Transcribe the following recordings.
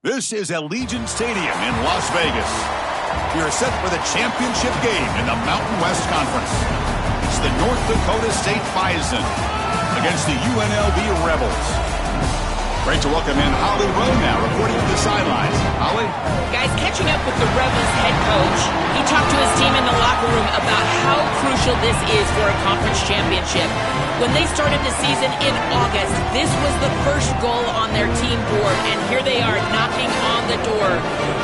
This is Allegiant Stadium in Las Vegas. We are set for the championship game in the Mountain West Conference. It's the North Dakota State Bison against the UNLV Rebels. Great to welcome in Holly Rowe now, reporting to the sidelines. Holly? Guys, catching up with the Rebels head coach, he talked to his team in the locker room about how crucial this is for a conference championship. When they started the season in August, this was the first goal on their team board, and here they are knocking on the door.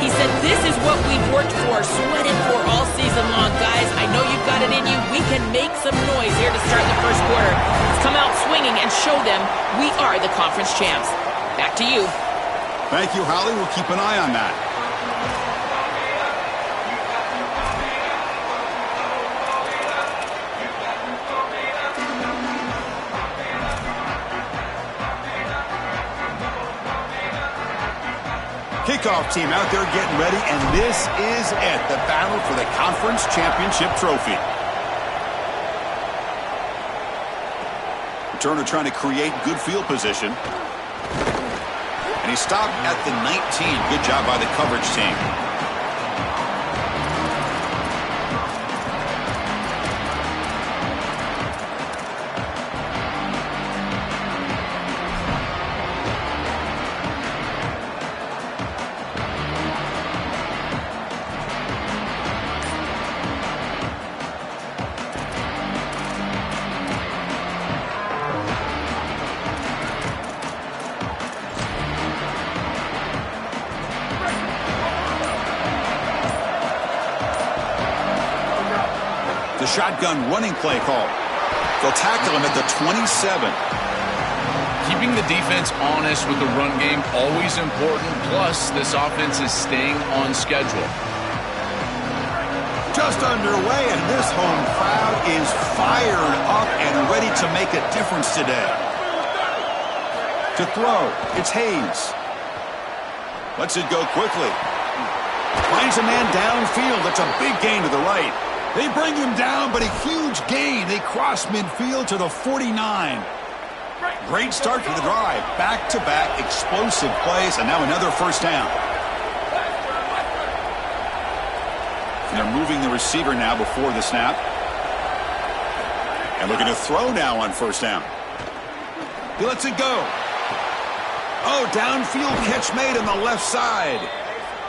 He said, this is what we've worked for, sweated for all season long. Guys, I know you've got it in you. We can make some noise here to start the first quarter. Let's come out swinging and show them we are the conference champs. Back to you. Thank you, Holly. We'll keep an eye on that. Kickoff team out there getting ready, and this is it, the battle for the conference championship trophy. Returner trying to create good field position. And he stopped at the 19. Good job by the coverage team. Shotgun running play call. They'll tackle him at the 27. Keeping the defense honest with the run game, always important. Plus, this offense is staying on schedule. Just underway, and this home crowd is fired up and ready to make a difference today. To throw, it's Hayes. Lets it go quickly. Finds a man downfield. That's a big gain to the right. They bring him down, but a huge gain. They cross midfield to the 49. Great start to the drive. Back-to-back explosive plays, and now another first down. And they're moving the receiver now before the snap. And looking to throw now on first down. He lets it go. Oh, downfield catch made on the left side.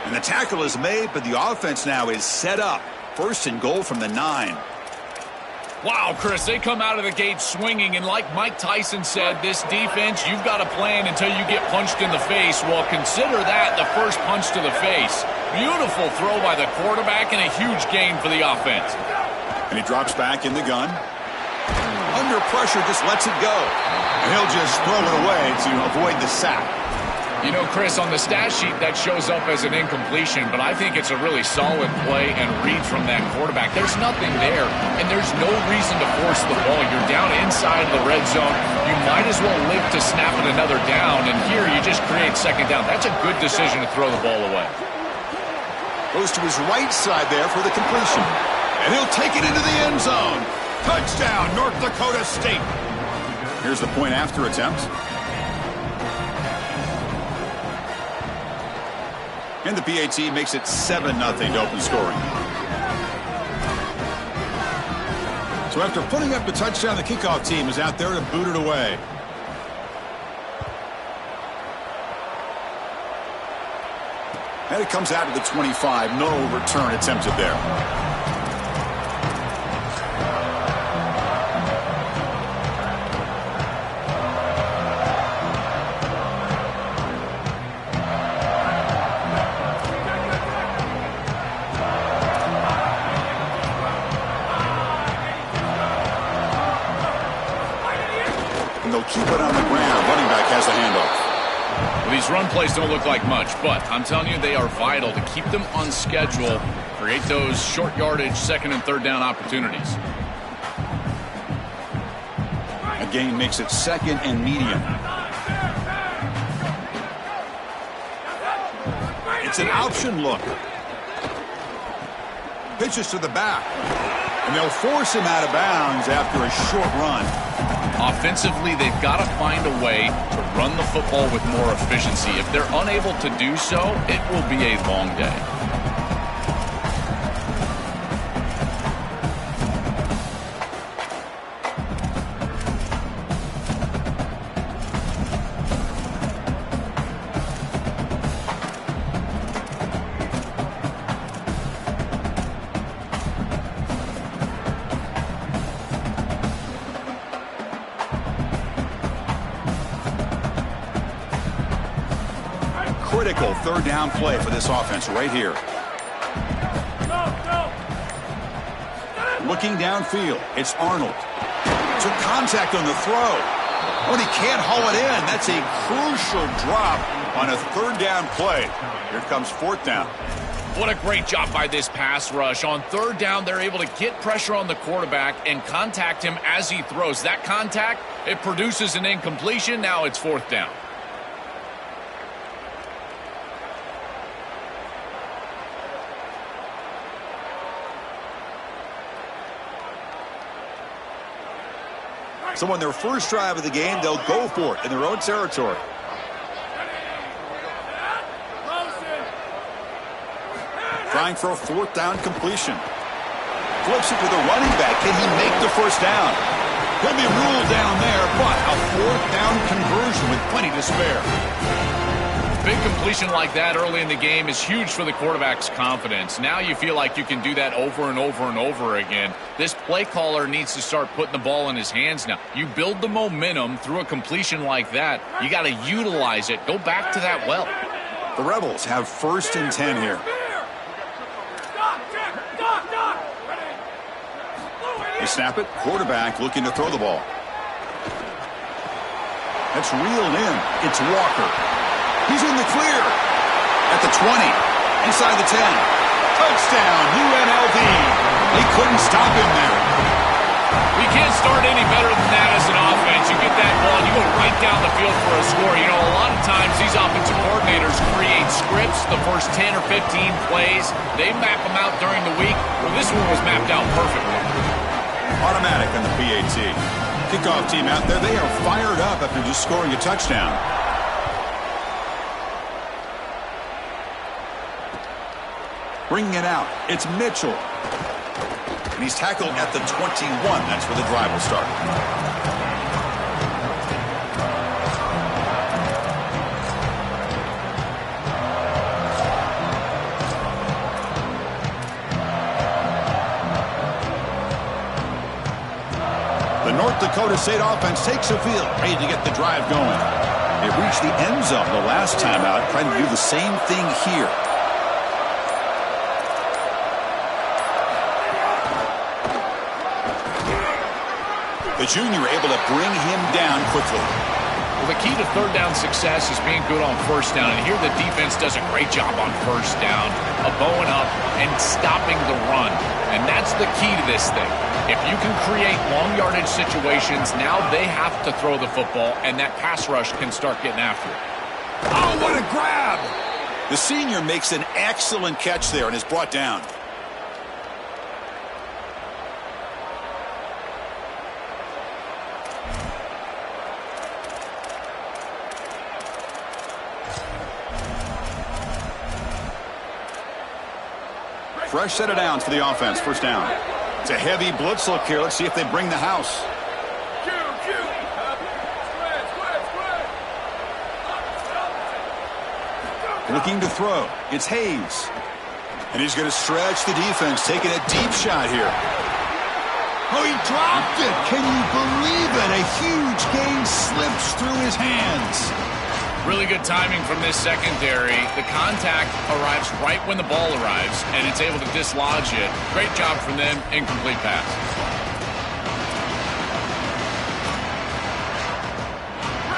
And the tackle is made, but the offense now is set up. First and goal from the 9. Wow, Chris, they come out of the gate swinging, and like Mike Tyson said, this defense, you've got to plan until you get punched in the face. Well, consider that the first punch to the face. Beautiful throw by the quarterback and a huge gain for the offense. And he drops back in the gun. Under pressure, just lets it go. And he'll just throw it away to avoid the sack. You know, Chris, on the stat sheet, that shows up as an incompletion, but I think it's a really solid play and read from that quarterback. There's nothing there, and there's no reason to force the ball. You're down inside the red zone. You might as well live to snap it another down, and here you just create second down. That's a good decision to throw the ball away. Goes to his right side there for the completion. And he'll take it into the end zone. Touchdown, North Dakota State. Here's the point after attempt. And the PAT makes it 7-0 to open scoring. So after putting up the touchdown, the kickoff team is out there to boot it away. And it comes out to the 25. No return attempted there. Keep it on the ground. Running back has the handoff. Well, these run plays don't look like much, but I'm telling you, they are vital to keep them on schedule, create those short yardage second and third down opportunities. A gain makes it second and medium. It's an option look. Pitches to the back. And they'll force him out of bounds after a short run. Offensively, they've got to find a way to run the football with more efficiency. If they're unable to do so, it will be a long day. Critical third down play for this offense right here. Looking downfield, it's Arnold. Took contact on the throw. But he can't haul it in. That's a crucial drop on a third down play. Here comes fourth down. What a great job by this pass rush. On third down, they're able to get pressure on the quarterback and contact him as he throws. That contact, it produces an incompletion. Now it's fourth down. So on their first drive of the game, they'll go for it in their own territory. Trying for a fourth down completion. Flips it to the running back. Can he make the first down? He'll be ruled down there, but a fourth down conversion with plenty to spare. Big completion like that early in the game is huge for the quarterback's confidence. Now you feel like you can do that over and over and over again. This play caller needs to start putting the ball in his hands now. You build the momentum through a completion like that. You got to utilize it. Go back to that well. The Rebels have first and 10 here. They snap it. Quarterback looking to throw the ball. That's reeled in. It's Walker. He's in the clear. At the 20. Inside the 10. Touchdown, UNLV. They couldn't stop him there. We can't start any better than that as an offense. You get that ball, and you go right down the field for a score. You know, a lot of times these offensive coordinators create scripts, the first 10 or 15 plays. They map them out during the week. Well, this one was mapped out perfectly. Automatic on the PAT. Kickoff team out there. They are fired up after just scoring a touchdown. Bringing it out, it's Mitchell. And he's tackled at the 21. That's where the drive will start. The North Dakota State offense takes the field, ready to get the drive going. They reached the end zone the last time out, trying to do the same thing here. The junior able to bring him down quickly. Well, the key to third down success is being good on first down. And here the defense does a great job on first down of bowing up and stopping the run. And that's the key to this thing. If you can create long yardage situations, now they have to throw the football, and that pass rush can start getting after it. Oh, what a grab! The senior makes an excellent catch there and is brought down. Fresh set of downs for the offense. First down. It's a heavy blitz look here. Let's see if they bring the house. Looking to throw. It's Hayes. And he's going to stretch the defense, taking a deep shot here. Oh, he dropped it. Can you believe it? A huge gain slips through his hands. Really good timing from this secondary. The contact arrives right when the ball arrives, and it's able to dislodge it. Great job from them. Incomplete pass.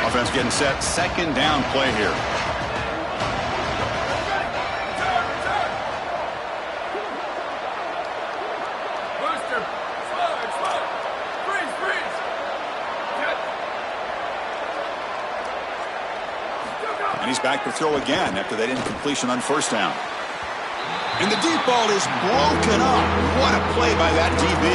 Offense getting set. Second down play here. He's back to throw again after that incompletion on first down. And the deep ball is broken up. What a play by that DB.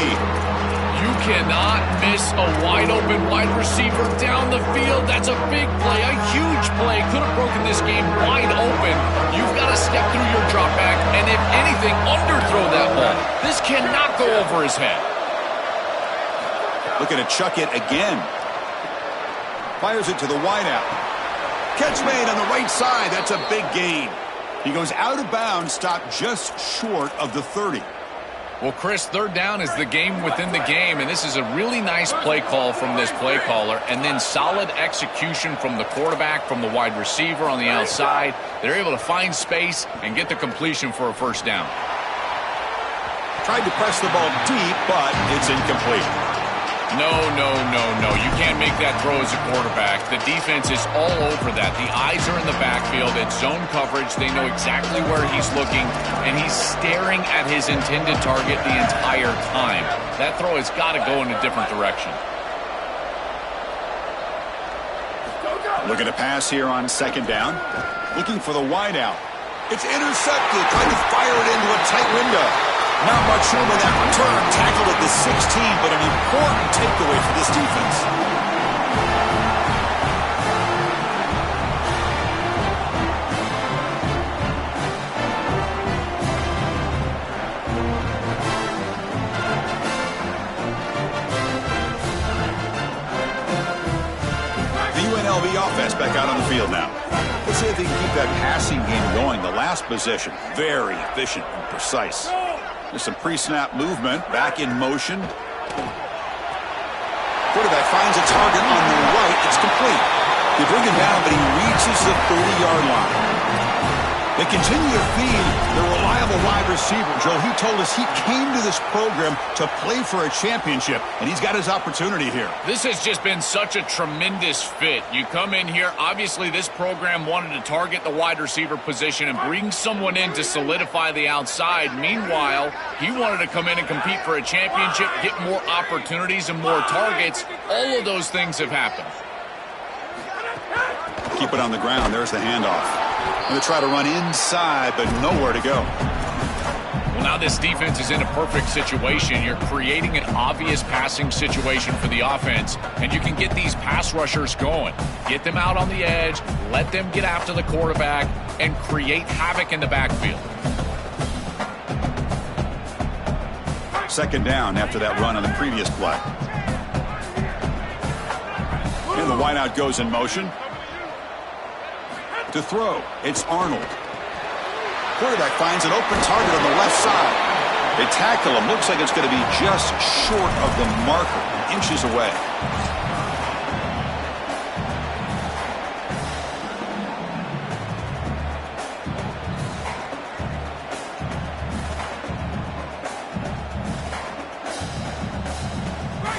You cannot miss a wide-open wide receiver down the field. That's a big play, a huge play. Could have broken this game wide open. You've got to step through your drop back and, if anything, underthrow that ball. This cannot go over his head. Looking to chuck it again. Fires it to the wideout. Catch made on the right side. That's a big gain. He goes out of bounds, stopped just short of the 30. Well, Chris, third down is the game within the game, and this is a really nice play call from this play caller, and then solid execution from the quarterback, from the wide receiver on the outside. They're able to find space and get the completion for a first down. Tried to press the ball deep, but it's incomplete. No. You can't make that throw as a quarterback. The defense is all over that. The eyes are in the backfield. It's zone coverage. They know exactly where he's looking, and he's staring at his intended target the entire time. That throw has got to go in a different direction. Looking to pass here on second down. Looking for the wideout. It's intercepted. Trying to fire it into a tight window. Not much room in that return. Tackled at the 16, but an important takeaway for this defense. The UNLV offense back out on the field now. Let's see if they can keep that passing game going. The last possession, very efficient and precise. There's some pre-snap movement, back in motion. Quarterback finds a target on the right. It's complete. They bring him down, but he reaches the 30-yard line. They continue to feed the reliable wide receiver. Joe, he told us he came to this program to play for a championship, and he's got his opportunity here. This has just been such a tremendous fit. You come in here, obviously this program wanted to target the wide receiver position and bring someone in to solidify the outside. Meanwhile, he wanted to come in and compete for a championship, get more opportunities and more targets. All of those things have happened. Keep it on the ground. There's the handoff. Going to try to run inside, but nowhere to go. Well, now this defense is in a perfect situation. You're creating an obvious passing situation for the offense, and you can get these pass rushers going. Get them out on the edge, let them get after the quarterback, and create havoc in the backfield. Second down after that run on the previous play. And the wideout goes in motion. To throw, it's Arnold. Quarterback finds an open target on the left side. They tackle him. Looks like it's going to be just short of the marker, inches away.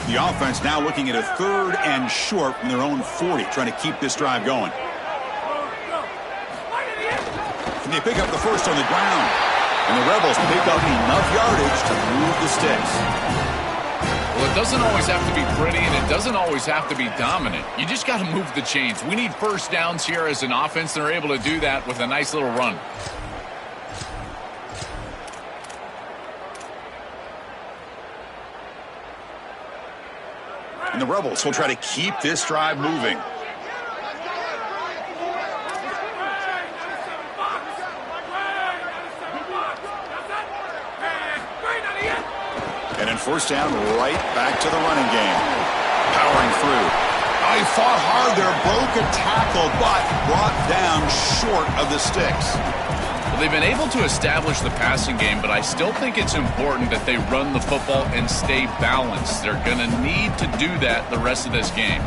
The offense now looking at a third and short from their own 40, trying to keep this drive going. And they pick up the first on the ground. And the Rebels pick up enough yardage to move the sticks. Well, it doesn't always have to be pretty, and it doesn't always have to be dominant. You just got to move the chains. We need first downs here as an offense, and they're able to do that with a nice little run. And the Rebels will try to keep this drive moving. And in first down, right back to the running game. Powering through. He fought hard there, broke a tackle, but brought down short of the sticks. Well, they've been able to establish the passing game, but I still think it's important that they run the football and stay balanced. They're going to need to do that the rest of this game.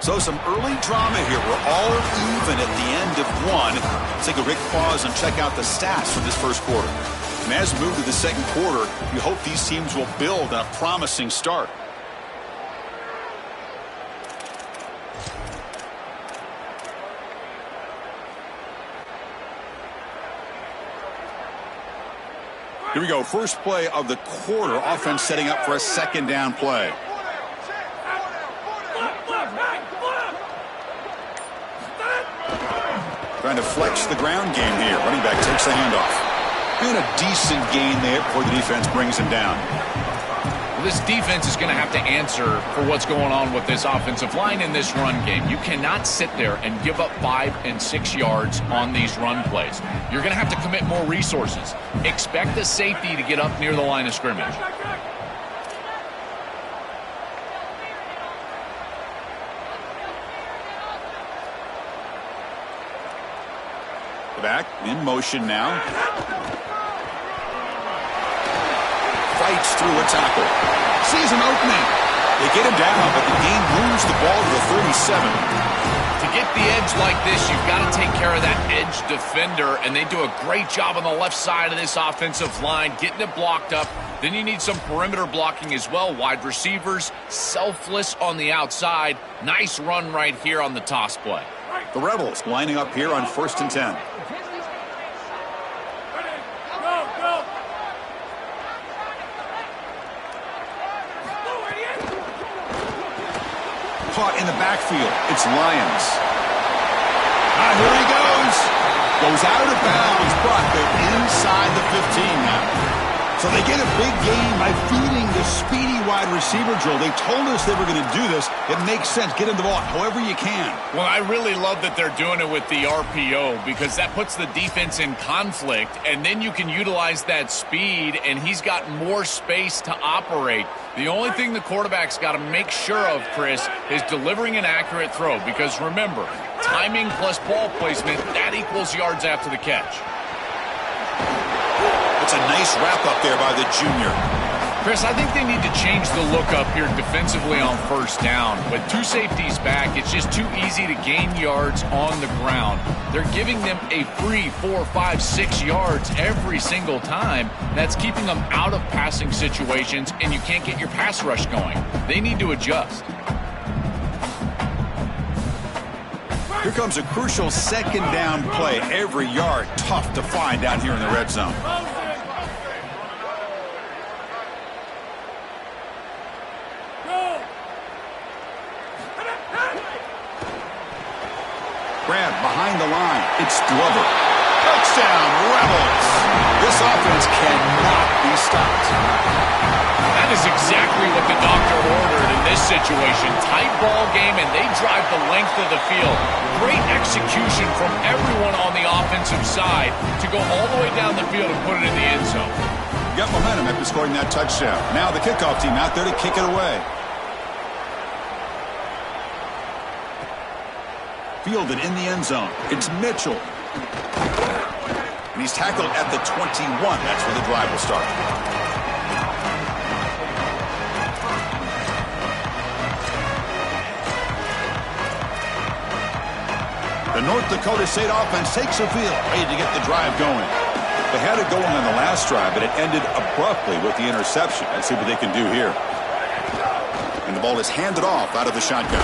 So some early drama here. We're all even at the end of one. Let's take a quick pause and check out the stats from this first quarter. And as we move to the second quarter, you hope these teams will build on a promising start. Here we go. First play of the quarter. Offense setting up for a second down play. Trying to flex the ground game here. Running back takes the handoff. And a decent gain there before the defense brings him down. Well, this defense is going to have to answer for what's going on with this offensive line in this run game. You cannot sit there and give up 5 and 6 yards on these run plays. You're going to have to commit more resources. Expect the safety to get up near the line of scrimmage. Back in motion now. Fights through a tackle. Sees an opening. They get him down, but the game moves the ball to the 37. To get the edge like this, you've got to take care of that edge defender, and they do a great job on the left side of this offensive line, getting it blocked up. Then you need some perimeter blocking as well. Wide receivers, selfless on the outside. Nice run right here on the toss play. The Rebels lining up here on 1st and 10. Caught in the backfield. It's Lions. Here he goes. Goes out of bounds. Brought there inside the 15 now. So they get a big gain by feeding the speedy wide receiver drill. They told us they were going to do this. It makes sense. Get him the ball however you can. Well, I really love that they're doing it with the RPO because that puts the defense in conflict, and then you can utilize that speed, and he's got more space to operate. The only thing the quarterback's got to make sure of, Chris, is delivering an accurate throw because, remember, timing plus ball placement, that equals yards after the catch. It's a nice wrap-up there by the junior. Chris, I think they need to change the look up here defensively on 1st down. With 2 safeties back, it's just too easy to gain yards on the ground. They're giving them a free 4, 5, 6 yards every single time. That's keeping them out of passing situations, and you can't get your pass rush going. They need to adjust. Here comes a crucial 2nd down play. Every yard tough to find down here in the red zone. Grab behind the line. It's Glover. Touchdown, Rebels. This offense cannot be stopped. That is exactly what the doctor ordered in this situation. Tight ball game, and they drive the length of the field. Great execution from everyone on the offensive side to go all the way down the field and put it in the end zone. Got momentum after scoring that touchdown. Now the kickoff team out there to kick it away. Fielded in the end zone. It's Mitchell. And he's tackled at the 21. That's where the drive will start. The North Dakota State offense takes the field, ready to get the drive going. They had it going on the last drive, but it ended abruptly with the interception. Let's see what they can do here. And the ball is handed off out of the shotgun.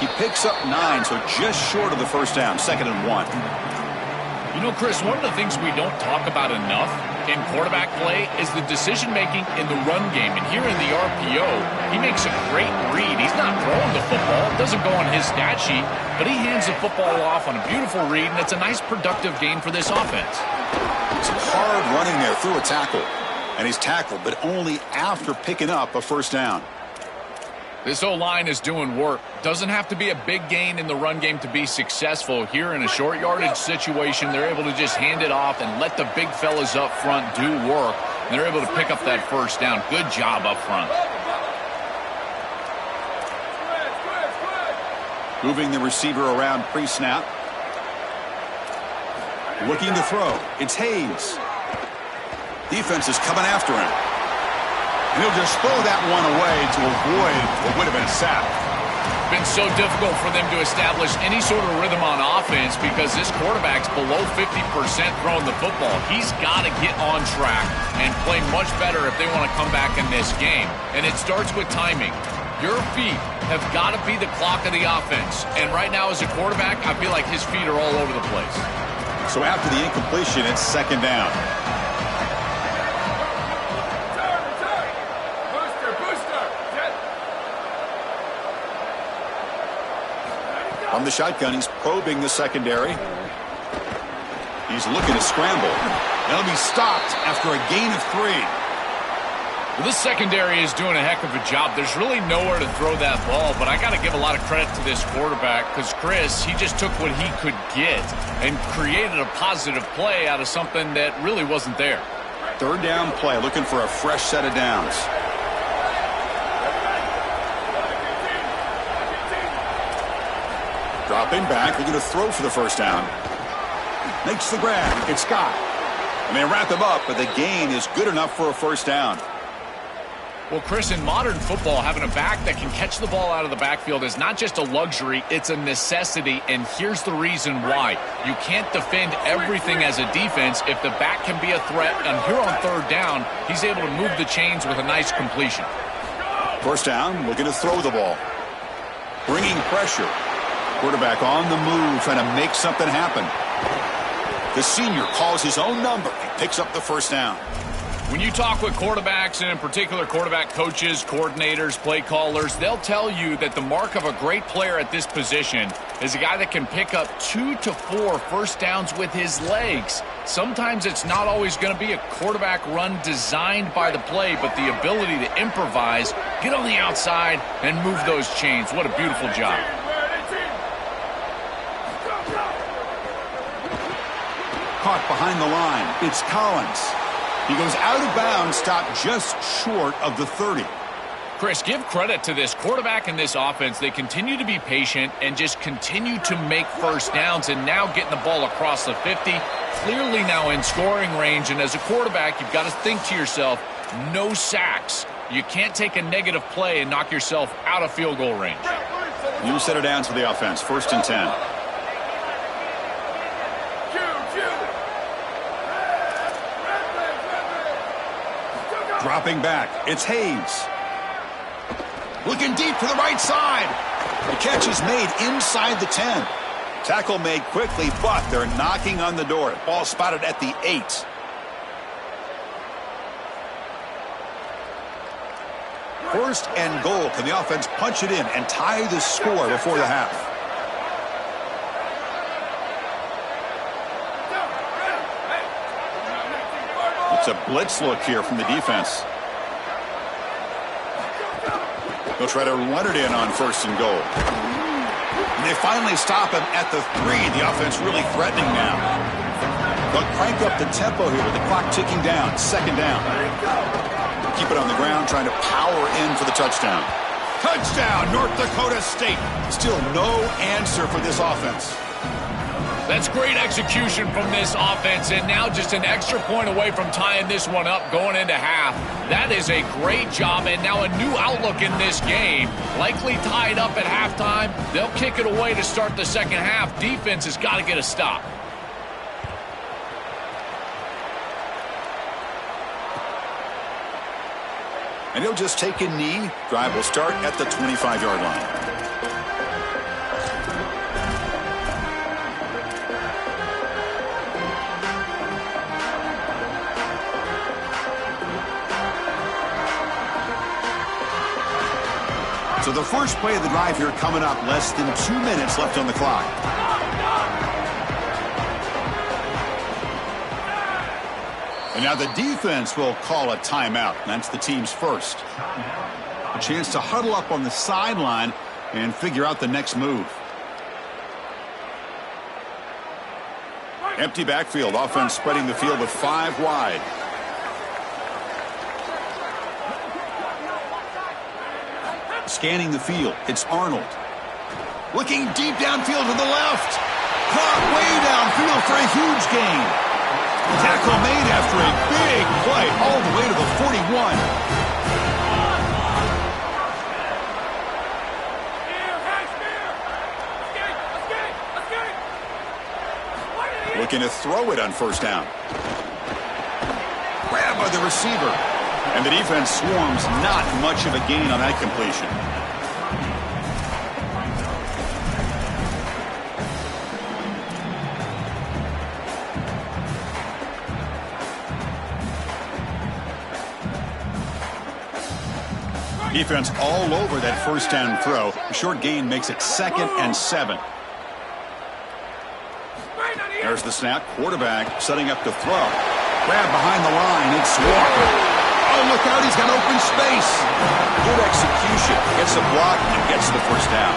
He picks up 9, so just short of the 1st down, 2nd and 1. You know, Chris, one of the things we don't talk about enough in quarterback play is the decision-making in the run game. And here in the RPO, he makes a great read. He's not throwing the football. It doesn't go on his stat sheet, but he hands the football off on a beautiful read, and it's a nice, productive game for this offense. Some hard running there through a tackle. And he's tackled, but only after picking up a 1st down. This O-line is doing work. Doesn't have to be a big gain in the run game to be successful. Here in a short yardage situation, they're able to just hand it off and let the big fellas up front do work. And they're able to pick up that 1st down. Good job up front. Moving the receiver around pre-snap. Looking to throw. It's Hayes. Defense is coming after him. And he'll just throw that one away to avoid what would have been a sack. Been so difficult for them to establish any sort of rhythm on offense because this quarterback's below 50% throwing the football. He's got to get on track and play much better if they want to come back in this game. And it starts with timing. Your feet have got to be the clock of the offense. And right now as a quarterback, I feel like his feet are all over the place. So after the incompletion, it's 2nd down. From the shotgun, he's probing the secondary. He's looking to scramble. That'll be stopped after a gain of 3. Well, this secondary is doing a heck of a job. There's really nowhere to throw that ball, but I got to give a lot of credit to this quarterback because Chris, he just took what he could get and created a positive play out of something that really wasn't there. 3rd down play, looking for a fresh set of downs. Dropping back, looking to throw for the 1st down. Makes the grab. It's Scott. And they wrap him up, but the gain is good enough for a 1st down. Well, Chris, in modern football, having a back that can catch the ball out of the backfield is not just a luxury, it's a necessity, and here's the reason why. You can't defend everything as a defense if the back can be a threat, and here on 3rd down, he's able to move the chains with a nice completion. 1st down, looking to throw the ball. Bringing pressure. Quarterback on the move, trying to make something happen. The senior calls his own number and picks up the 1st down. When you talk with quarterbacks, and in particular quarterback coaches, coordinators, play callers, they'll tell you that the mark of a great player at this position is a guy that can pick up 2 to 4 1st downs with his legs. Sometimes it's not always going to be a quarterback run designed by the play, but the ability to improvise, get on the outside, and move those chains. What a beautiful job. Caught behind the line. It's Collins. He goes out of bounds, stopped just short of the 30. Chris, give credit to this quarterback and this offense. They continue to be patient and just continue to make 1st downs, and now getting the ball across the 50, clearly now in scoring range. And as a quarterback, you've got to think to yourself, no sacks. You can't take a negative play and knock yourself out of field goal range. New set of downs for the offense, 1st and 10. Dropping back, it's Hayes. Looking deep to the right side. The catch is made inside the 10. Tackle made quickly, but they're knocking on the door. Ball spotted at the 8. First and goal. Can the offense punch it in and tie the score before the half? It's a blitz look here from the defense. They'll try to run it in on 1st and goal. And they finally stop him at the 3. The offense really threatening now. They'll crank up the tempo here with the clock ticking down. 2nd down. Keep it on the ground, trying to power in for the touchdown. Touchdown, North Dakota State. Still no answer for this offense. That's great execution from this offense, and now just an extra point away from tying this one up going into half. That is a great job, and now a new outlook in this game. Likely tied up at halftime. They'll kick it away to start the 2nd half. Defense has got to get a stop. And he'll just take a knee. Drive will start at the 25-yard line. So the first play of the drive here coming up, less than 2 minutes left on the clock. And now the defense will call a timeout. That's the team's first. A chance to huddle up on the sideline and figure out the next move. Empty backfield, offense spreading the field with 5 wide. Scanning the field, it's Arnold. Looking deep downfield to the left. Caught way downfield for a huge gain. Tackle made after a big play all the way to the 41. Looking to throw it on 1st down. Grabbed by the receiver. And the defense swarms, not much of a gain on that completion. Defense all over that 1st down throw. A short gain makes it 2nd and 7. There's the snap. Quarterback setting up to throw. Grab behind the line. It's Walker. Oh, look out. He's got open space. Good execution. Gets a block and gets the first down.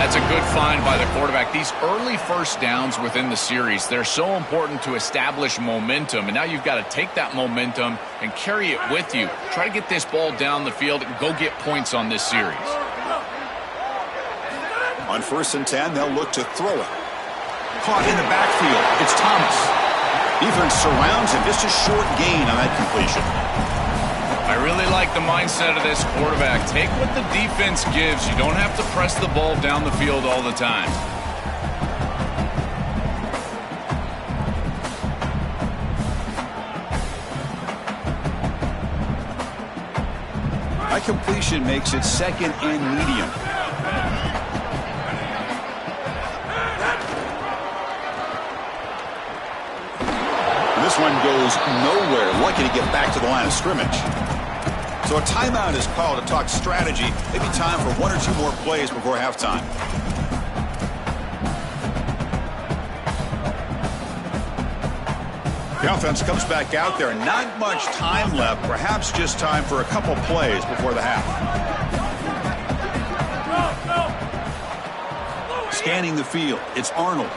That's a good find by the quarterback. These early first downs within the series, they're so important to establish momentum. And now you've got to take that momentum and carry it with you. Try to get this ball down the field and go get points on this series. On 1st and 10, they'll look to throw it. Caught in the backfield. It's Thomas. Defense surrounds him. Just a short gain on that completion. I really like the mindset of this quarterback. Take what the defense gives. You don't have to press the ball down the field all the time. That completion makes it 2nd and medium. This one goes nowhere. Lucky to get back to the line of scrimmage. So a timeout is called to talk strategy. Maybe time for 1 or 2 more plays before halftime. The offense comes back out there. Not much time left. Perhaps just time for a couple plays before the half. Scanning the field. It's Arnold.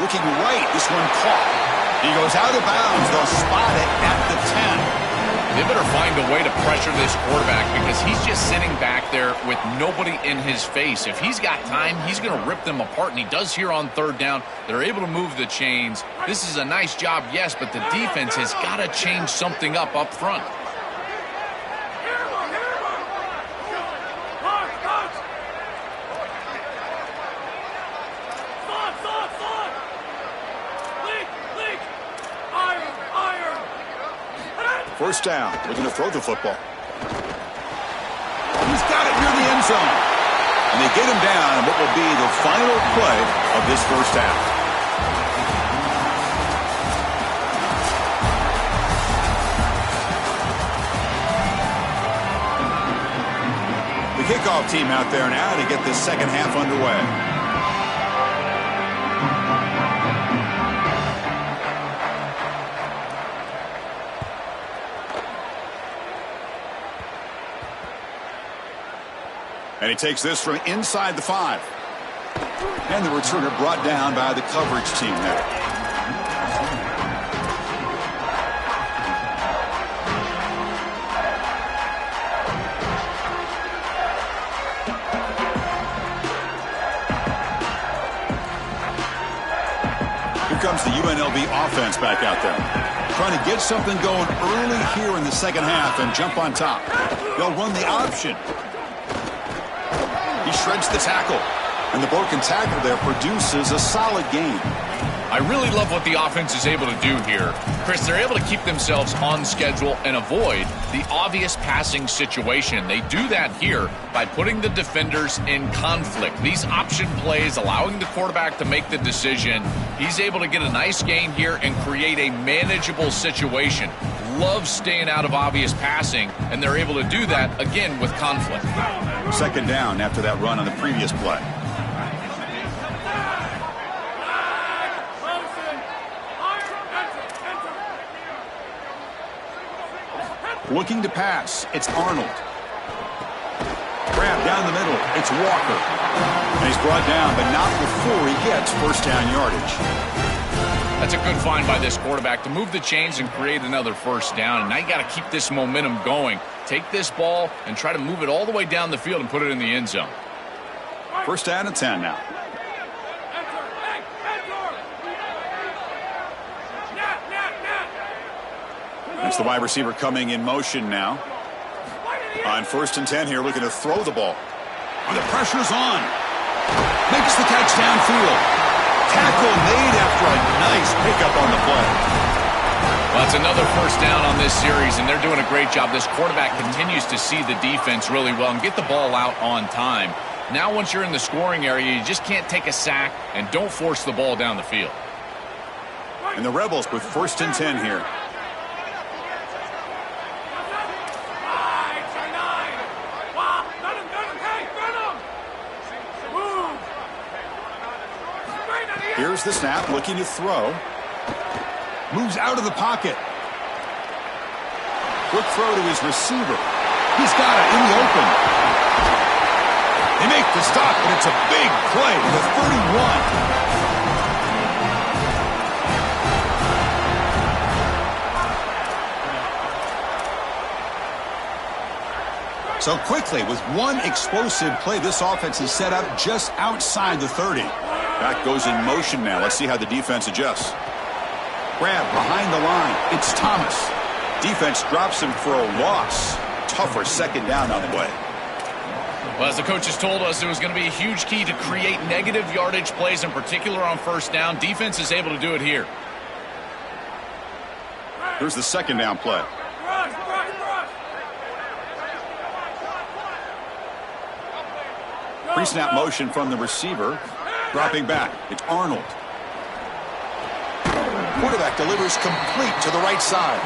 Looking right. This one caught. He goes out of bounds. They'll spot it at the 10. They better find a way to pressure this quarterback because he's just sitting back there with nobody in his face. If he's got time, he's going to rip them apart, and he does here on 3rd down. They're able to move the chains. This is a nice job, yes, but the defense has got to change something up front. First down, looking to throw the football. He's got it near the end zone. And they get him down in what will be the final play of this first half. The kickoff team out there now to get this second half underway. And he takes this from inside the 5. And the returner brought down by the coverage team there. Here comes the UNLV offense back out there. Trying to get something going early here in the second half and jump on top. They'll run the option. He shreds the tackle, and the broken tackle there produces a solid gain. I really love what the offense is able to do here. Chris, they're able to keep themselves on schedule and avoid the obvious passing situation. They do that here by putting the defenders in conflict. These option plays allowing the quarterback to make the decision. He's able to get a nice gain here and create a manageable situation. Loves staying out of obvious passing, and they're able to do that, again, with conflict. Second down after that run on the previous play. Looking to pass. It's Arnold. Grab down the middle. It's Walker. And he's brought down, but not before he gets first down yardage. That's a good find by this quarterback to move the chains and create another first down. And now you got to keep this momentum going. Take this ball and try to move it all the way down the field and put it in the end zone. First down and 10 now. That's the wide receiver coming in motion now. On 1st and 10 here, looking to throw the ball. And the pressure's on. Makes the catch downfield. Tackle made after a nice pickup on the play. Well, that's another first down on this series, and they're doing a great job. This quarterback continues to see the defense really well and get the ball out on time. Now, once you're in the scoring area, you just can't take a sack and don't force the ball down the field. And the Rebels with 1st and 10 here. Here's the snap, looking to throw. Moves out of the pocket. Quick throw to his receiver. He's got it in the open. They make the stop, but it's a big play to the 31. So quickly, with one explosive play, this offense is set up just outside the 30. Back goes in motion now. Let's see how the defense adjusts. Grab behind the line. It's Thomas. Defense drops him for a loss. Tougher second down on the way. Well, as the coaches told us, it was going to be a huge key to create negative yardage plays, in particular on first down. Defense is able to do it here. Here's the second down play. Pre-snap motion from the receiver. Dropping back. It's Arnold. Quarterback delivers complete to the right side.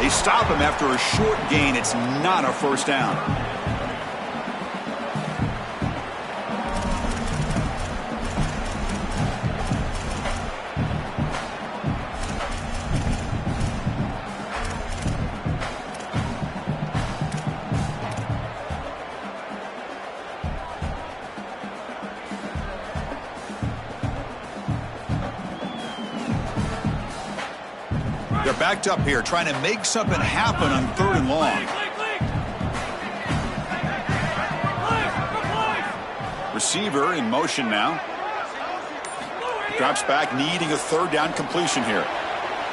They stop him after a short gain. It's not a first down. They're backed up here, trying to make something happen on 3rd and long. Receiver in motion now. Drops back, needing a 3rd down completion here.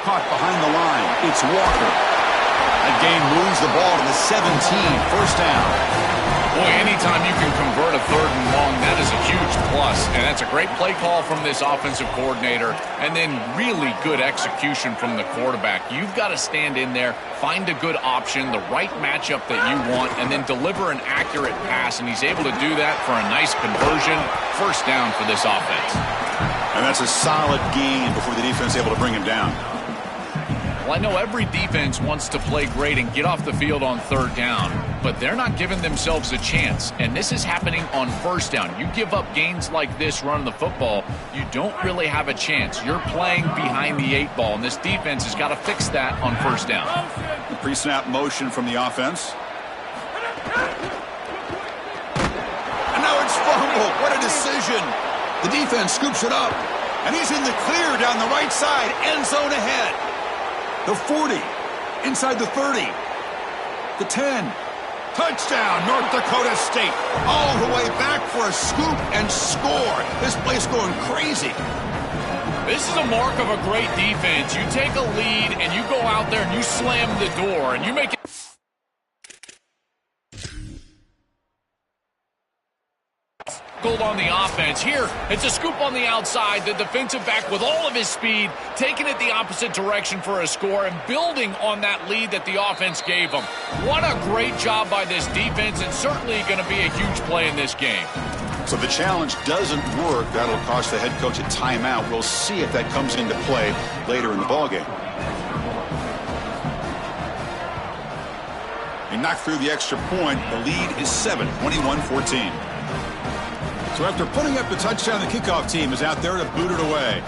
Caught behind the line. It's Walker. That game moves the ball to the 17. First down. Boy, anytime you can convert a 3rd and long, that is a huge plus. And that's a great play call from this offensive coordinator. And then really good execution from the quarterback. You've got to stand in there, find a good option, the right matchup that you want, and then deliver an accurate pass. And he's able to do that for a nice conversion. First down for this offense. And that's a solid gain before the defense is able to bring him down. Well, I know every defense wants to play great and get off the field on 3rd down, but they're not giving themselves a chance, and this is happening on first down. You give up gains like this running the football, you don't really have a chance. You're playing behind the 8 ball, and this defense has got to fix that on first down. The pre-snap motion from the offense. And now it's fumble. What a decision. The defense scoops it up, and he's in the clear down the right side, end zone ahead. The 40, inside the 30, the 10. Touchdown, North Dakota State. All the way back for a scoop and score. This place going crazy. This is a mark of a great defense. You take a lead and you go out there and you slam the door and you make it. Goal on the offense. Here, it's a scoop on the outside. The defensive back with all of his speed, taking it the opposite direction for a score and building on that lead that the offense gave him. What a great job by this defense, and certainly going to be a huge play in this game. So the challenge doesn't work. That'll cost the head coach a timeout. We'll see if that comes into play later in the ballgame. They knock through the extra point. The lead is 7, 21-14. So after putting up the touchdown, the kickoff team is out there to boot it away.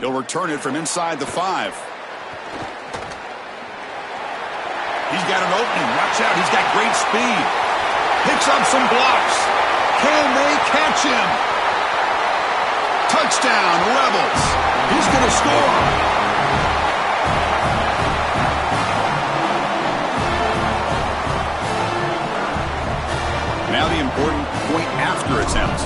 He'll return it from inside the 5. He's got an opening. Watch out. He's got great speed. Picks up some blocks. Can they catch him? Touchdown, Rebels. He's going to score. Now the important point after attempt.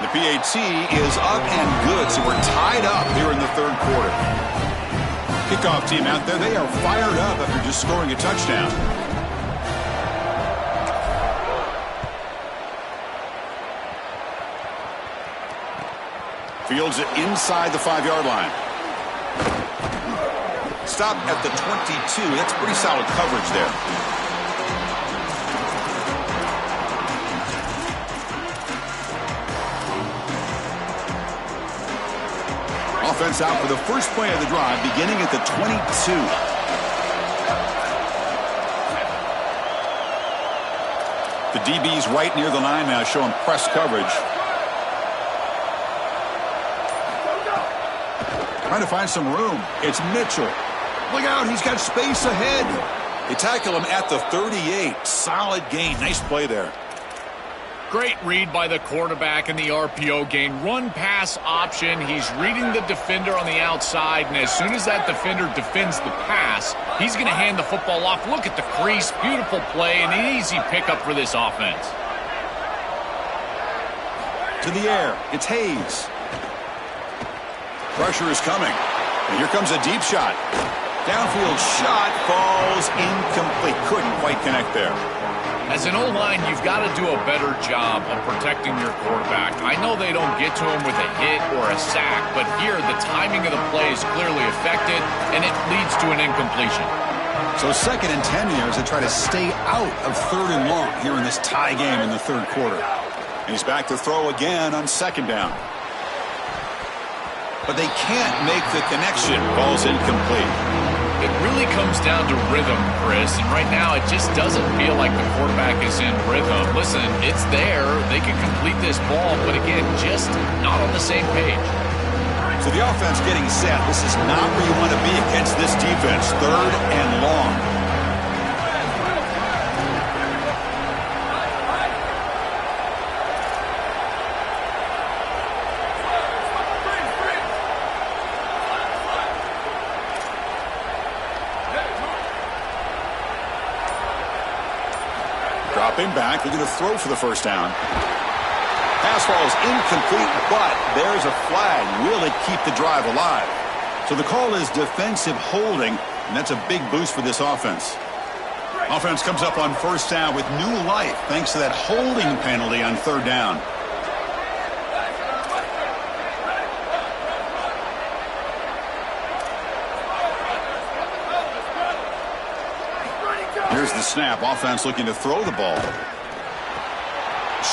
The PAT is up and good, so we're tied up here in the 3rd quarter. Kickoff team out there, they are fired up after just scoring a touchdown. Fields it inside the 5-yard line. Stop at the 22. That's pretty solid coverage there. offense out for the first play of the drive, beginning at the 22. The DB's right near the line now, showing press coverage. Trying to find some room. It's Mitchell. Look out, he's got space ahead. They tackle him at the 38. Solid gain. Nice play there. Great read by the quarterback in the RPO gain. Run pass option. He's reading the defender on the outside, and as soon as that defender defends the pass, he's going to hand the football off. Look at the crease. Beautiful play and an easy pickup for this offense. To the air. It's Hayes. Pressure is coming. And here comes a deep shot. Downfield shot falls incomplete. Couldn't quite connect there. As an O-line, you've got to do a better job of protecting your quarterback. I know they don't get to him with a hit or a sack, but here the timing of the play is clearly affected, and it leads to an incompletion. So 2nd and 10 here as they try to stay out of 3rd and long here in this tie game in the 3rd quarter. He's back to throw again on 2nd down. But they can't make the connection. Ball's incomplete. It really comes down to rhythm, Chris, and right now it just doesn't feel like the quarterback is in rhythm. Listen, it's there. They can complete this ball, but again, just not on the same page. So the offense getting set. This is not where you want to be against this defense. 3rd and long. Dropping back, they're going to throw for the 1st down. Pass ball is incomplete, but there's a flag. Will it keep the drive alive? So the call is defensive holding, and that's a big boost for this offense. Offense comes up on 1st down with new life thanks to that holding penalty on 3rd down. Here's the snap. Offense looking to throw the ball.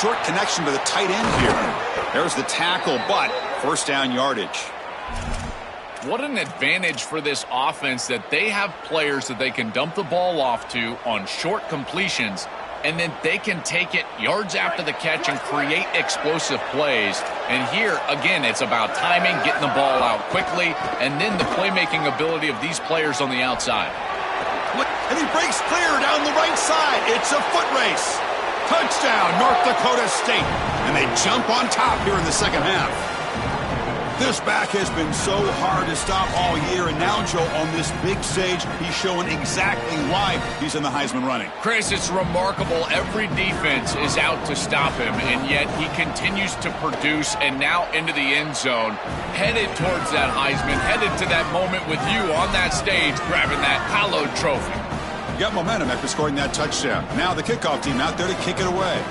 Short connection to the tight end here. There's the tackle, but 1st down yardage. What an advantage for this offense that they have players that they can dump the ball off to on short completions, and then they can take it yards after the catch and create explosive plays. And here, again, it's about timing, getting the ball out quickly, and then the playmaking ability of these players on the outside. And he breaks clear down the right side. It's a foot race. Touchdown, North Dakota State. And they jump on top here in the 2nd half. This back has been so hard to stop all year, and now, Joe, on this big stage, he's showing exactly why he's in the Heisman running. Chris, it's remarkable. Every defense is out to stop him, and yet he continues to produce, and now into the end zone, headed towards that Heisman, headed to that moment with you on that stage, grabbing that hallowed trophy. You got momentum after scoring that touchdown. Now the kickoff team out there to kick it away.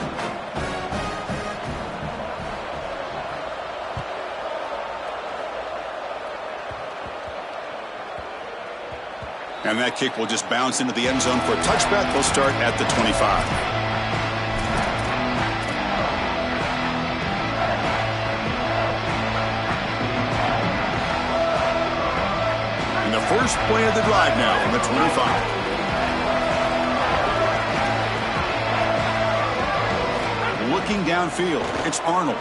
And that kick will just bounce into the end zone for a touchback. They'll start at the 25. And the first play of the drive now from the 25. Looking downfield, it's Arnold.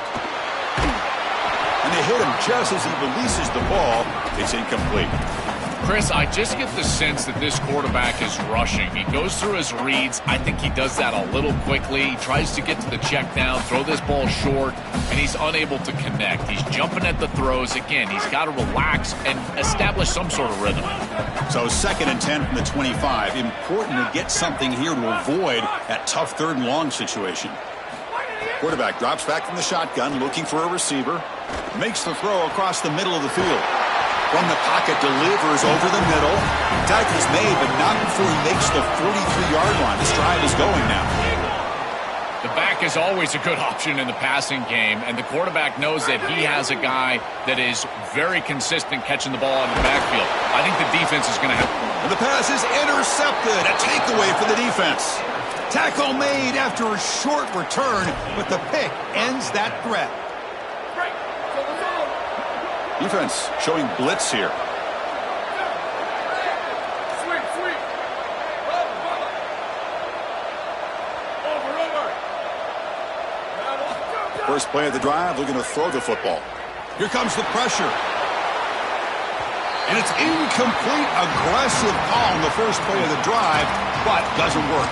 And they hit him just as he releases the ball. It's incomplete. Chris, I just get the sense that this quarterback is rushing. He goes through his reads. I think he does that a little quickly. He tries to get to the check down, throw this ball short, and he's unable to connect. He's jumping at the throws. Again, he's got to relax and establish some sort of rhythm. So 2nd and 10 from the 25. Important to get something here to avoid that tough 3rd and long situation. Quarterback drops back from the shotgun, looking for a receiver. Makes the throw across the middle of the field. From the pocket, delivers over the middle. Tackle's made, but not before he makes the 43-yard line. This drive is going now. The back is always a good option in the passing game, and the quarterback knows that he has a guy that is very consistent catching the ball out of the backfield. I think the defense is going to have... And the pass is intercepted. A takeaway for the defense. Tackle made after a short return, but the pick ends that threat. Defense showing blitz here. First play of the drive, looking to throw the football. Here comes the pressure. And it's incomplete. Aggressive call on the first play of the drive, but doesn't work.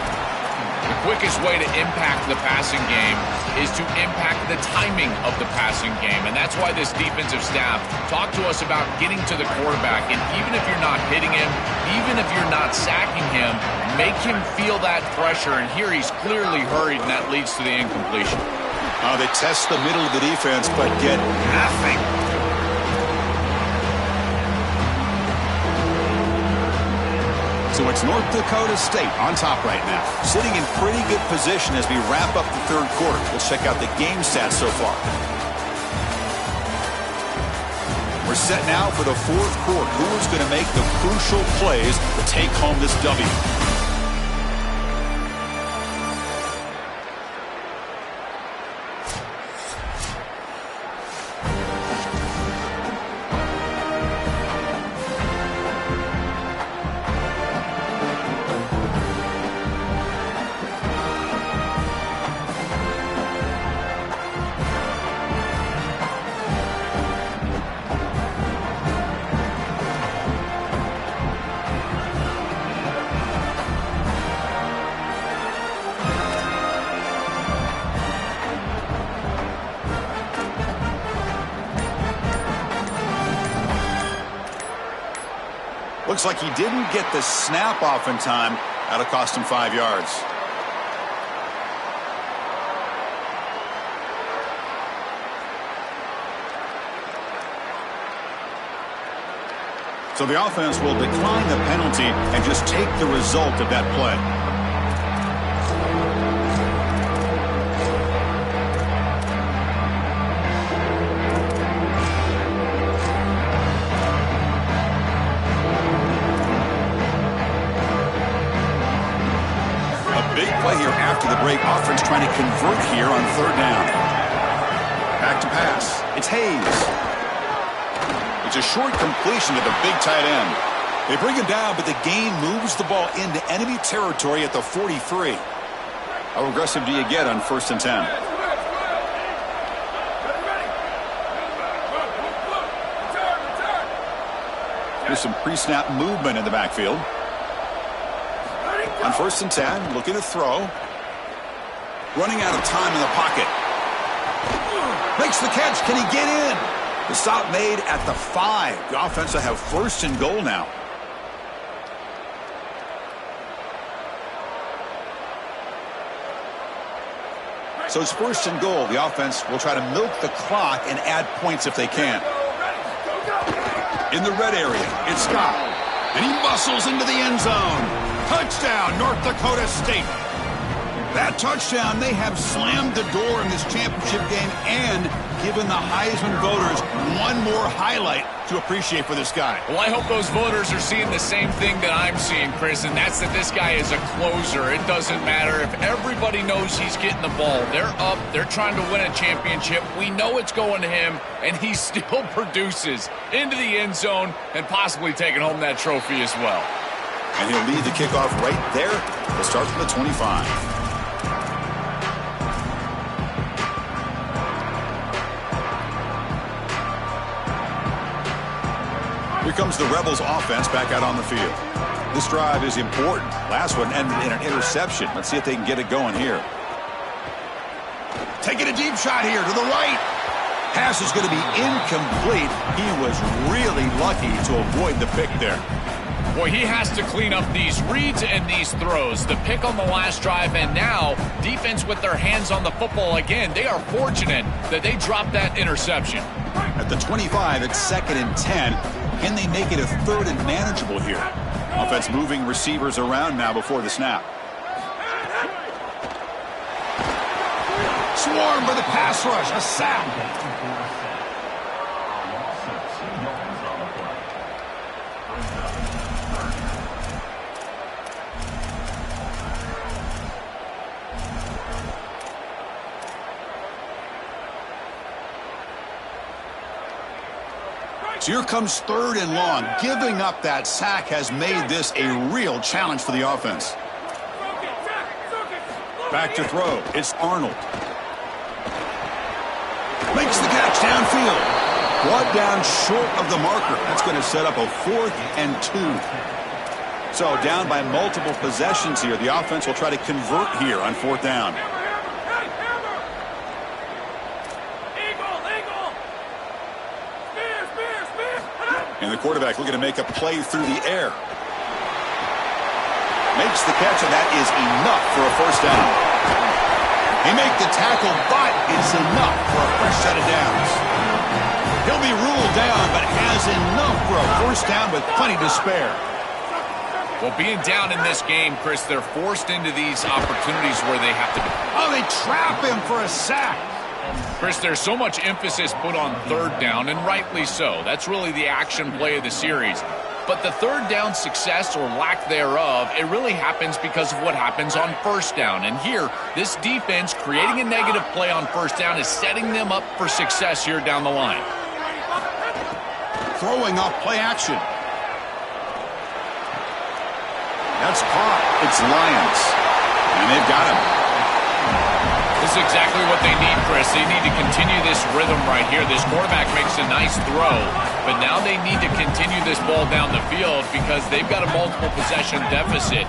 The quickest way to impact the passing game is to impact the timing of the passing game. And that's why this defensive staff talked to us about getting to the quarterback. And even if you're not hitting him, even if you're not sacking him, make him feel that pressure. And here he's clearly hurried, and that leads to the incompletion. They test the middle of the defense, but get nothing. So it's North Dakota State on top right now, sitting in pretty good position as we wrap up the third quarter. Let's check out the game stats so far. We're set now for the fourth quarter. Who is going to make the crucial plays to take home this W? Looks like he didn't get the snap off in time. That'll cost him 5 yards. So the offense will decline the penalty and just take the result of that play. The break, offense trying to convert here on third down. Back to pass. It's Hayes. It's a short completion to the big tight end. They bring him down, but the gain moves the ball into enemy territory at the 43. How aggressive do you get on 1st and 10? There's some pre-snap movement in the backfield. On 1st and 10, looking to throw. Running out of time in the pocket. Makes the catch. Can he get in? The stop made at the 5. The offense will have 1st and goal now. So it's 1st and goal. The offense will try to milk the clock and add points if they can. In the red area, it's Scott. And he muscles into the end zone. Touchdown, North Dakota State. That touchdown, they have slammed the door in this championship game and given the Heisman voters one more highlight to appreciate for this guy. Well, I hope those voters are seeing the same thing that I'm seeing, Chris, and that's that this guy is a closer. It doesn't matter if everybody knows he's getting the ball. They're up. They're trying to win a championship. We know it's going to him, and he still produces into the end zone and possibly taking home that trophy as well. And he'll lead the kickoff right there. We'll start from the 25. Here comes the Rebels offense back out on the field. This drive is important. Last one ended in an interception. Let's see if they can get it going here. Taking a deep shot here to the right. Pass is going to be incomplete. He was really lucky to avoid the pick there. Boy, he has to clean up these reads and these throws. The pick on the last drive, and now defense with their hands on the football again. They are fortunate that they dropped that interception. At the 25, it's 2nd and 10. Can they make it a 3rd and manageable here? Offense moving receivers around now before the snap. Swarmed by the pass rush. A sack. So here comes 3rd and long. Giving up that sack has made this a real challenge for the offense. Back to throw. It's Arnold. Makes the catch downfield. Brought down short of the marker. That's going to set up a 4th and 2. So down by multiple possessions here. The offense will try to convert here on 4th down. And the quarterback looking to make a play through the air. Makes the catch, and that is enough for a 1st down. He made the tackle, but it's enough for a fresh set of downs. He'll be ruled down, but has enough for a 1st down with plenty to spare. Well, being down in this game, Chris, they're forced into these opportunities where they have to... Oh, they trap him for a sack. Chris, there's so much emphasis put on 3rd down, and rightly so. That's really the action play of the series. But the 3rd down success or lack thereof, it really happens because of what happens on 1st down. And here, this defense creating a negative play on 1st down is setting them up for success here down the line. Throwing off play action. That's caught. It's Lions. And they've got him. This is exactly what they need, Chris. They need to continue this rhythm right here. This quarterback makes a nice throw, but now they need to continue this ball down the field because they've got a multiple possession deficit.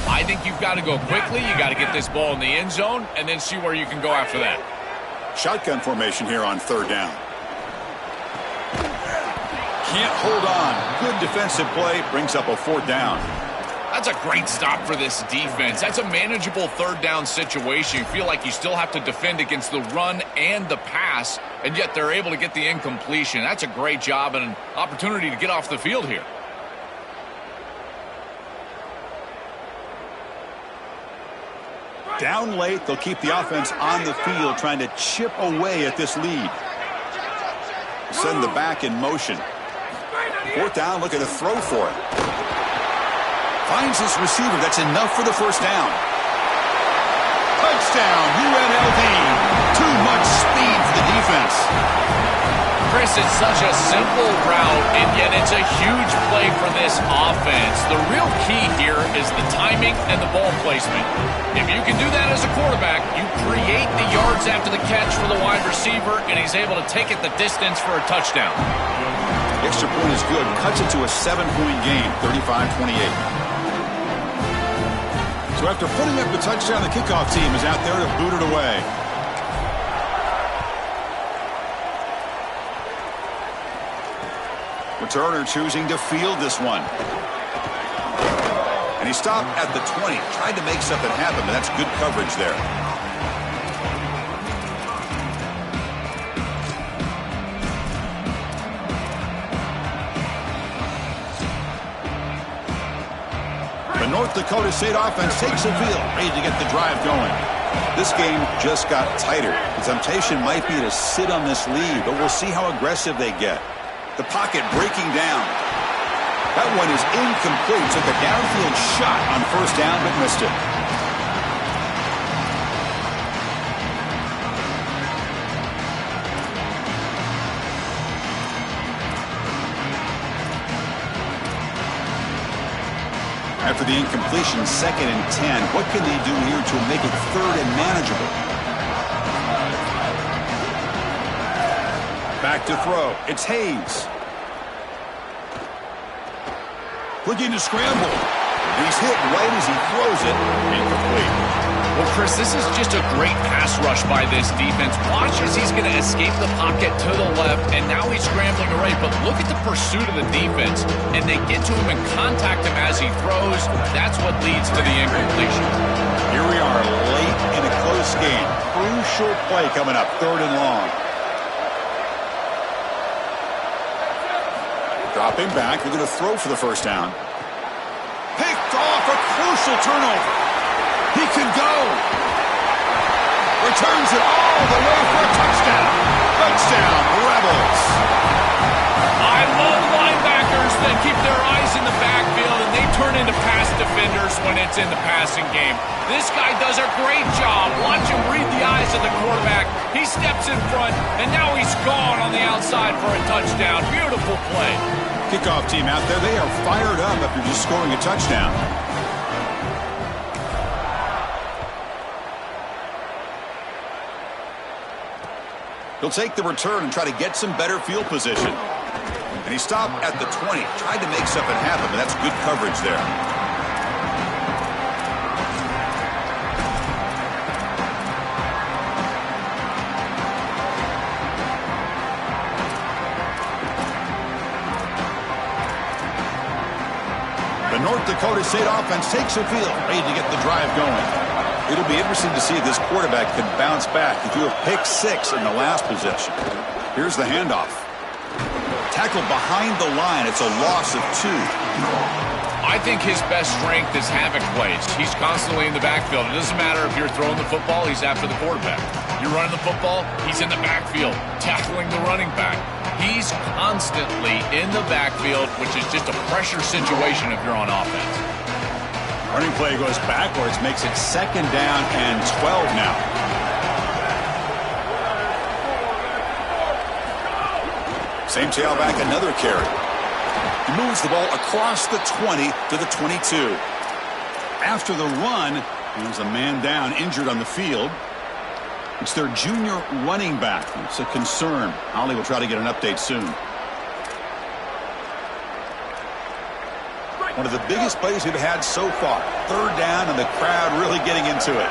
I think you've got to go quickly. You got to get this ball in the end zone and then see where you can go after that. Shotgun formation here on 3rd down. Can't hold on. Good defensive play. Brings up a 4th down. That's a great stop for this defense. That's a manageable 3rd down situation. You feel like you still have to defend against the run and the pass, and yet they're able to get the incompletion. That's a great job and an opportunity to get off the field here. Down late, they'll keep the offense on the field trying to chip away at this lead. Send the back in motion. 4th down, looking to throw for it. Finds his receiver. That's enough for the 1st down. Touchdown, UNLV. Too much speed for the defense. Chris, it's such a simple route, and yet it's a huge play for this offense. The real key here is the timing and the ball placement. If you can do that as a quarterback, you create the yards after the catch for the wide receiver, and he's able to take it the distance for a touchdown. Extra point is good. Cuts it to a 7-point game, 35-28. So after putting up the touchdown, the kickoff team is out there to boot it away. Returner choosing to field this one. And he stopped at the 20. Tried to make something happen, but that's good coverage there. The North Dakota State offense takes the field, ready to get the drive going. This game just got tighter. The temptation might be to sit on this lead, but we'll see how aggressive they get. The pocket breaking down. That one is incomplete. Took a downfield shot on 1st down, but missed it. After the incompletion, 2nd and 10. What can they do here to make it 3rd and manageable? Back to throw. It's Hayes. Looking to scramble. He's hit right as he throws it. Incomplete. Well, Chris, this is just a great pass rush by this defense. Watch as he's going to escape the pocket to the left, and now he's scrambling right. But look at the pursuit of the defense, and they get to him and contact him as he throws. That's what leads to the incompletion. Here we are late in a close game. Crucial play coming up, 3rd and long. Dropping back, they're going to throw for the 1st down. Picked off, a crucial turnover. He can go. Returns it all the way for a touchdown. Touchdown, Rebels. I love linebackers that keep their eyes in the backfield, and they turn into pass defenders when it's in the passing game. This guy does a great job. Watch him read the eyes of the quarterback. He's steps in front, and now he's gone on the outside for a touchdown. Beautiful play. Kickoff team out there, they are fired up after just scoring a touchdown. He'll take the return and try to get some better field position. And he stopped at the 20. Tried to make something happen, but that's good coverage there. The North Dakota State offense takes the field, ready to get the drive going. It'll be interesting to see if this quarterback can bounce back. He threw a pick 6 in the last possession. Here's the handoff. Tackled behind the line. It's a loss of 2. I think his best strength is havoc plays. He's constantly in the backfield. It doesn't matter if you're throwing the football, he's after the quarterback. You're running the football, he's in the backfield, tackling the running back. He's constantly in the backfield, which is just a pressure situation if you're on offense. Running play goes backwards, makes it 2nd down and 12 now. Same tailback, another carry. He moves the ball across the 20 to the 22. After the run, there's a man down, injured on the field. It's their junior running back. It's a concern. Ollie will try to get an update soon. One of the biggest plays we've had so far. 3rd down, and the crowd really getting into it.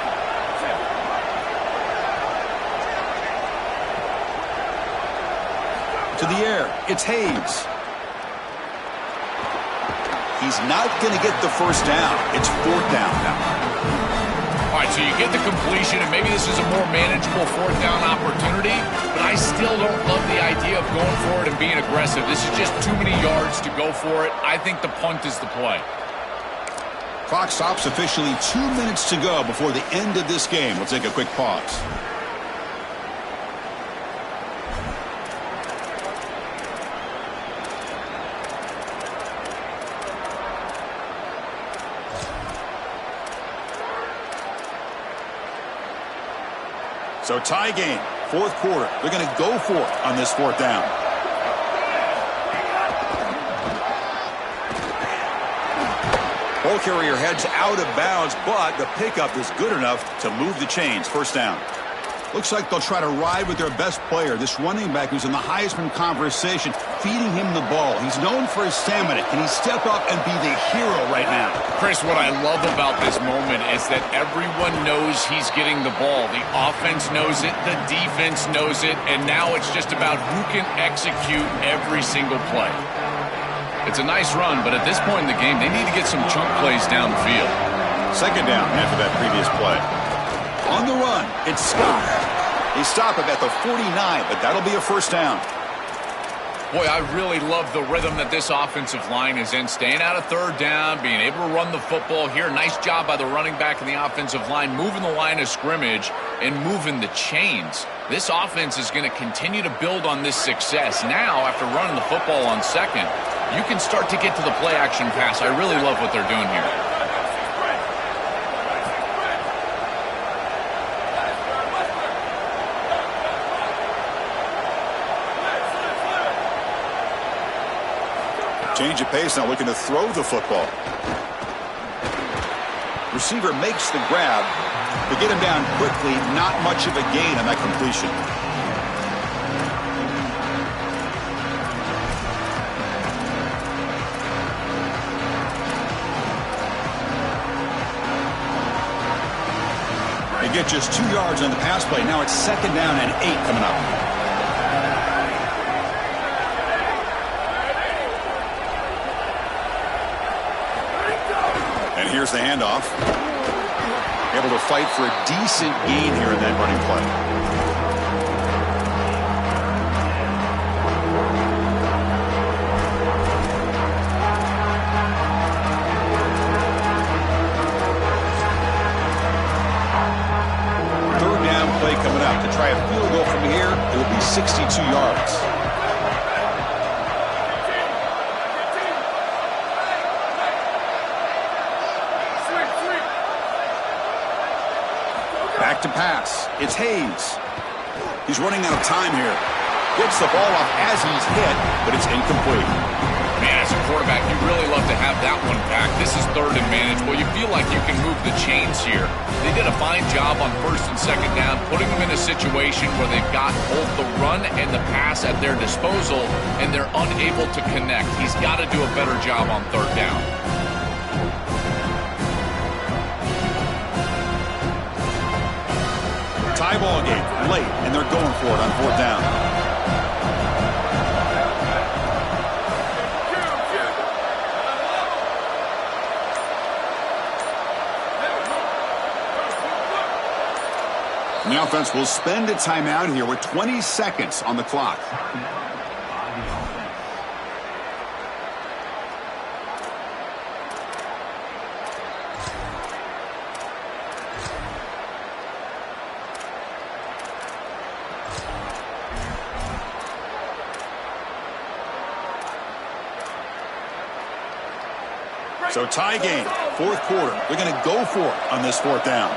To the air, it's Hayes. He's not going to get the first down. It's 4th down now. All right, so you get the completion, and maybe this is a more manageable 4th down opportunity, but I still don't love the idea of going for it and being aggressive. This is just too many yards to go for it. I think the punt is the play. Clock stops officially 2 minutes to go before the end of this game. We'll take a quick pause. So tie game, 4th quarter. They're going to go for it on this 4th down. Ball carrier heads out of bounds, but the pickup is good enough to move the chains. 1st down. Looks like they'll try to ride with their best player, this running back who's in the Heisman conversation, feeding him the ball. He's known for his stamina. Can he step up and be the hero right now? Chris, what I love about this moment is that everyone knows he's getting the ball. The offense knows it, the defense knows it, and now it's just about who can execute every single play. It's a nice run, but at this point in the game, they need to get some chunk plays down the field. 2nd down after that previous play. On the run, it's Scott. They stop him at the 49, but that'll be a 1st down. Boy, I really love the rhythm that this offensive line is in. Staying out of 3rd down, being able to run the football here. Nice job by the running back and the offensive line, moving the line of scrimmage and moving the chains. This offense is going to continue to build on this success. Now, after running the football on 2nd, you can start to get to the play-action pass. I really love what they're doing here. Change of pace now, looking to throw the football. Receiver makes the grab. They get him down quickly. Not much of a gain on that completion. They get just 2 yards on the pass play. Now it's 2nd down and 8 coming up. And here's the handoff. Able to fight for a decent gain here in that running play. Third down play coming up. To try a field goal from here, it will be 62 yards. Back to pass. It's Hayes. He's running out of time here. Gets the ball off as he's hit, but it's incomplete. Man, as a quarterback, you really love to have that one back. This is third and manageable. You feel like you can move the chains here. They did a fine job on first and second down, putting them in a situation where they've got both the run and the pass at their disposal, and they're unable to connect. He's got to do a better job on third down. Tie ball game late, and they're going for it on fourth down. And the offense will spend a timeout here with 20 seconds on the clock. So tie game, fourth quarter. They're going to go for it on this fourth down.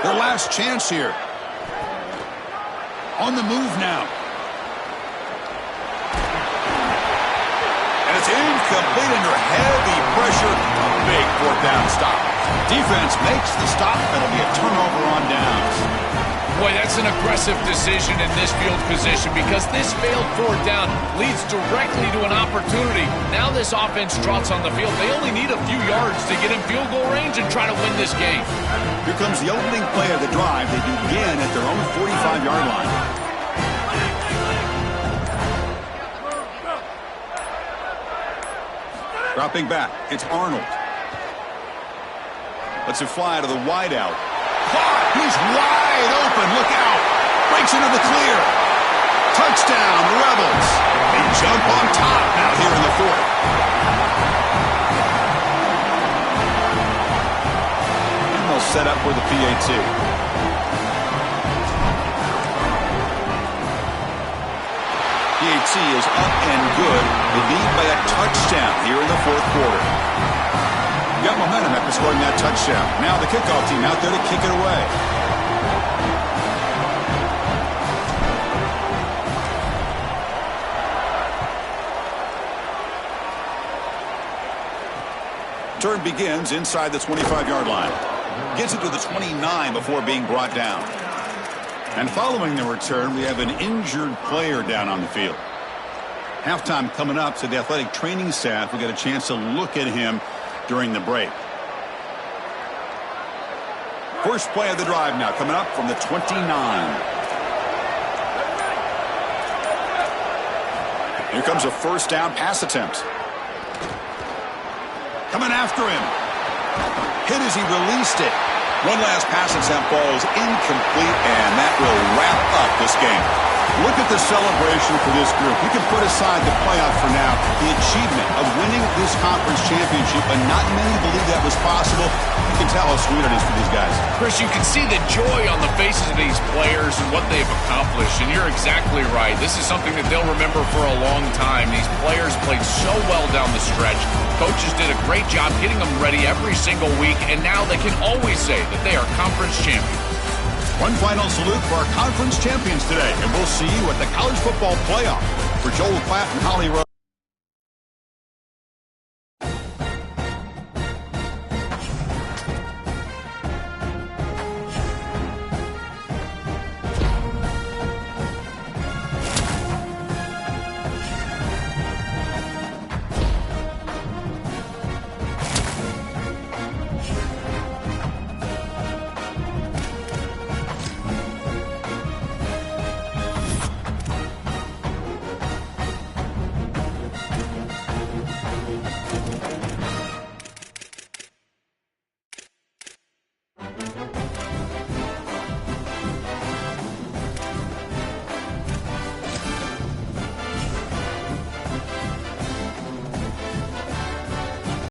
Their last chance here. On the move now. And it's incomplete under heavy pressure. A big fourth down stop. Defense makes the stop. That'll be a turnover on downs. Boy, that's an aggressive decision in this field position because this failed fourth down leads directly to an opportunity. Now this offense trots on the field. They only need a few yards to get in field goal range and try to win this game. Here comes the opening play of the drive. They begin at their own 45-yard line. Dropping back, it's Arnold. Lets it fly to the wideout. Caught! He's wide open. Look out! Breaks into the clear. Touchdown, Rebels. They jump on top now here in the fourth. And they'll set up for the PAT. PAT is up and good. They lead by a touchdown here in the fourth quarter. Got momentum after scoring that touchdown. Now the kickoff team out there to kick it away. Turn begins inside the 25-yard line. Gets it to the 29 before being brought down. And following the return, we have an injured player down on the field. Halftime coming up, so the athletic training staff will get a chance to look at him during the break. First play of the drive now coming up from the 29. Here comes a first down pass attempt. Coming after him. Hit as he released it. One last pass attempt falls incomplete, and that will wrap up this game. Look at the celebration for this group. We can put aside the playoff for now, the achievement of winning this conference championship, but not many believe that was possible. You can tell how sweet it is for these guys. Chris, you can see the joy on the faces of these players and what they've accomplished, and you're exactly right. This is something that they'll remember for a long time. These players played so well down the stretch. Coaches did a great job getting them ready every single week, and now they can always say that they are conference champions. One final salute for our conference champions today, and we'll see you at the college football playoff. For Joel Platt and Holly Rose.